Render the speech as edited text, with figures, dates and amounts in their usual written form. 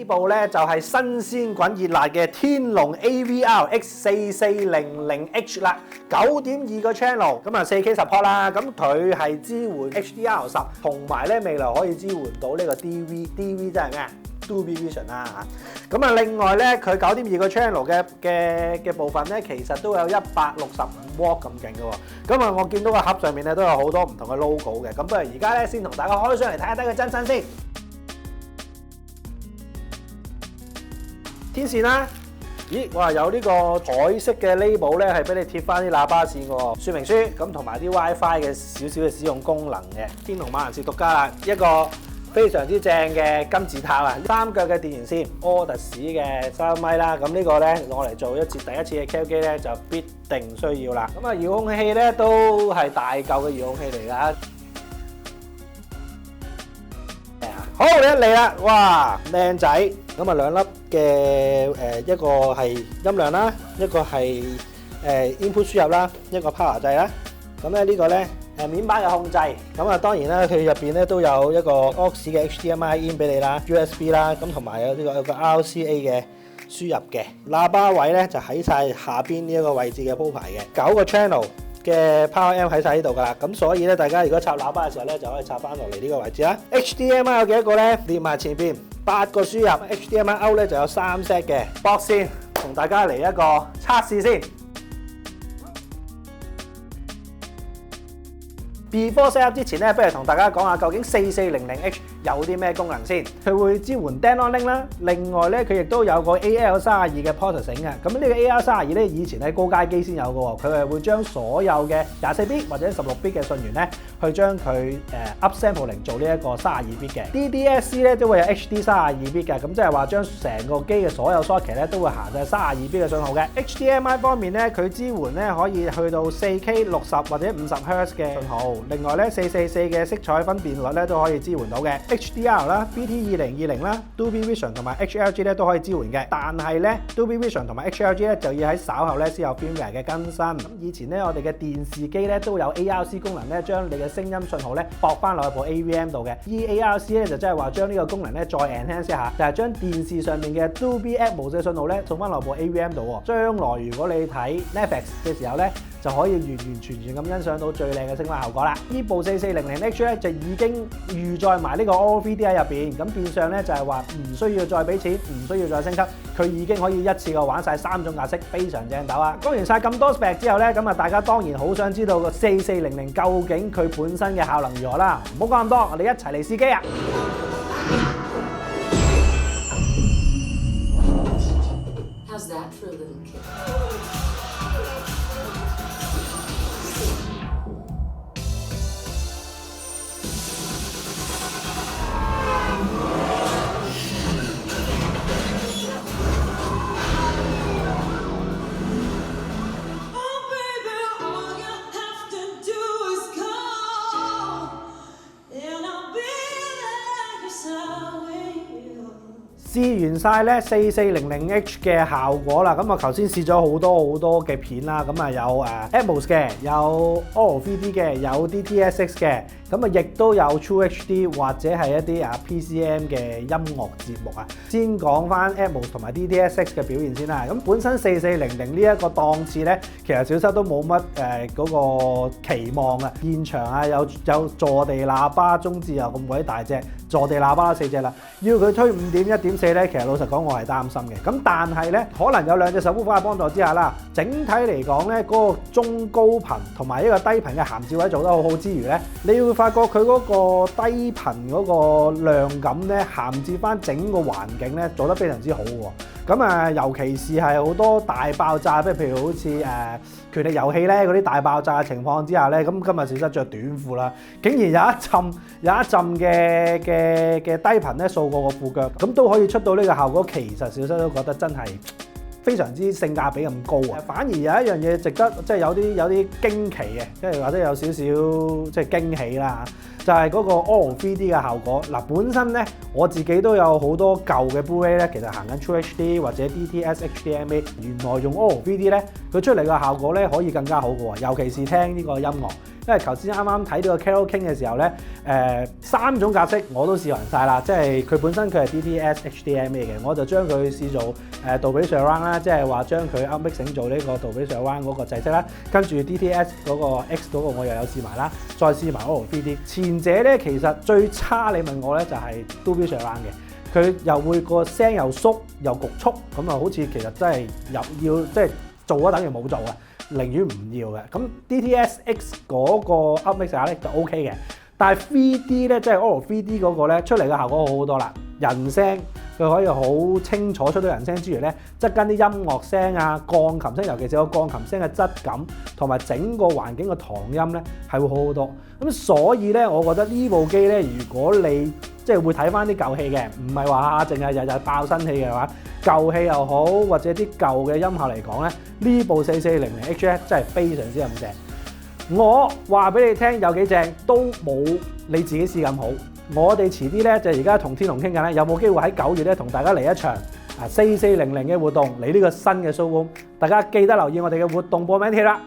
呢部咧就係新鮮滾熱辣嘅天龍 AVR X4400H 啦，9.2個 channel， 咁啊 4K support 啦，咁佢係支援 HDR10，同埋咧未來可以支援到呢個 DV 真係咩啊？ Dolby Vision 啦嚇，咁啊另外咧佢9.2個 channel 嘅部分咧，其實都有165W咁勁嘅喎，咁啊我見到個盒上面咧都有好多唔同嘅 logo 嘅，咁不如而家咧先同大家開箱嚟睇下睇佢真身先。天線啦，咦哇有呢個彩色嘅 label 咧係俾你貼翻啲喇叭線嘅喎，說明書咁同埋啲 WiFi 嘅少少嘅使用功能嘅，天龍馬蘭士獨家啦，一個非常之正嘅金字塔啊，3腳嘅電源線 Audis 嘅收音咪啦，咁呢個咧攞嚟做第一次嘅 KO 機咧就必定需要啦。咁啊遙控器咧都係大嚿嘅遙控器嚟㗎。好你一嚟啦，哇靚仔！咁啊兩粒嘅一個係音量啦，一個係input 輸入啦，一個 power 掣啦。咁咧呢個咧面板嘅控制，咁啊當然啦，佢入邊咧都有一個 aux 嘅 HDMI in 俾你啦 ，USB 啦，咁同埋有個 RCA 嘅輸入嘅。喇叭位咧就喺晒下邊呢一個位置嘅鋪排嘅，9個 channel 嘅 Power Amp 喺晒呢度㗎啦，咁所以咧大家如果插喇叭嘅時候咧就可以插翻落嚟呢個位置啦。HDMI 有幾多個咧？連埋前邊8個輸入 ，HDMI out 咧就有3 set 嘅。駁線同大家嚟一個測試先。Before set up 之前咧，不如同大家講下究竟4400H 有啲咩功能先。佢會支援 Dan On Link 啦，另外咧佢亦都有個 AL32嘅 processing 嘅。咁呢個 AL32咧以前喺高階機先有嘅喎，佢係會將所有嘅24bit 或者16bit 嘅訊源咧，去將佢upsampling 做呢一個32bit 嘅。DDSC 咧都會有 HD 32bit 嘅，咁即係話將成個機嘅所有 socket 咧都會行晒32bit 嘅信號嘅。HDMI 方面咧，佢支援咧可以去到 4K 60或者50Hz 嘅信號。另外咧444嘅色彩分辨率咧都可以支援到嘅 HDR 啦、BT2020啦、Dolby Vision 同埋 HLG 咧都可以支援嘅。但係咧 Dolby Vision 同埋 HLG 咧就要喺稍後咧先有 firmware 嘅更新。咁以前咧我哋嘅電視機咧都有 ARC 功能咧，將你嘅聲音信號咧駁翻落去部 AVM 度嘅。EARC 咧就即係話將呢個功能咧再 enhance 一下，就係將電視上面嘅 Dolby Atmos 嘅信號咧送翻落部 AVM 度喎。將來如果你睇 Netflix 嘅時候咧，就可以完完全全咁欣賞到最靚嘅聲畫效果啦！呢部4400H 咧就已經預載埋呢個 OLVD 喺入邊，咁變相咧就係話唔需要再俾錢，唔需要再升級，佢已經可以一次過玩晒3種格式，非常正斗啊！講完晒咁多 spec 之後咧，咁啊大家當然好想知道個4400究竟佢本身嘅效能如何啦！唔好講咁多，我哋一齊嚟試機啊！How's that for a little kid?試完晒咧4400H 嘅效果啦，咁啊頭先試咗好多嘅片啦，咁啊有Atmos 嘅，有 OLVD 嘅，有 DTS:X 嘅，咁啊亦都有 True HD 或者係一啲PCM 嘅音樂節目啊。先講翻 Atmos 同埋 DTS:X 嘅表現先啦。咁本身4400呢一個檔次咧，其實小室都冇乜嗰個期望啊。現場啊有坐地喇叭，中置又咁鬼大隻，坐地喇叭4隻啦，要佢推5.1.4咧，其實老實講我係擔心嘅。咁但係咧，可能有2隻subwoofer嘅幫助之下啦，整體嚟講咧，嗰個中高頻同埋一個低頻嘅銜接位做得好好之餘咧，你會發覺佢嗰個低頻嗰個量感咧，銜接翻整個環境咧，做得非常之好喎。咁啊，尤其是係好多大爆炸，譬如好似權力遊戲咧嗰啲大爆炸嘅情況之下咧，咁今日小室着短褲啦，竟然有一陣嘅低頻咧掃過個褲腳，咁都可以出到呢個效果。其實小室都覺得真係非常之性價比咁高啊！反而有一樣嘢值得即係有啲驚奇嘅，即係或者有少少即係驚喜啦。就係嗰個 Auro 3D 嘅效果。嗱，本身咧我自己都有好多舊嘅 Blu-ray 咧，其實行緊 True HD 或者 DTS HDMA， 原來用 Auro 3D 咧，佢出嚟嘅效果咧可以更加好嘅喎，尤其是聽呢個音樂。因為頭先啱啱睇到個 Carole King 嘅時候咧，3種格式我都試勻晒啦，即係佢本身佢係 DTS HDMA 嘅，我就將佢試做杜比 Surround 啦，即係話將佢 Upmixing 做呢個杜比 Surround 嗰個制式啦，跟住 DTS 嗰個 X 嗰個我又有試埋啦，再試埋 Auro 3D。前者咧其實最差你問我咧就係 Dolby Surround 嘅，佢又會個聲又縮又焗促，咁啊好似其實真係要即係做咗等於冇做嘅。寧願唔要嘅，咁 DTS-X 嗰個 Upmixer 咧就 OK 嘅，但係 3D 咧即係 Auro 3D 嗰個咧出嚟嘅效果好好多啦，人聲佢可以好清楚出到人聲之餘咧，側跟啲音樂聲啊、鋼琴聲，尤其是個鋼琴聲嘅質感同埋整個環境嘅唐音咧係會好好多。咁所以咧，我覺得呢部機咧，如果你即係會睇翻啲舊戲嘅，唔係話淨係日日爆新戲嘅話，舊戲又好或者啲舊嘅音效嚟講咧，呢部4400H咧真係非常之咁正。我話俾你聽有幾正都冇你自己試咁好。我哋遲啲咧就而家同天龍傾緊咧，有冇機會喺9月咧同大家嚟一場4400嘅活動，嚟呢個新嘅 showroom，大家記得留意我哋嘅活動報名貼啦。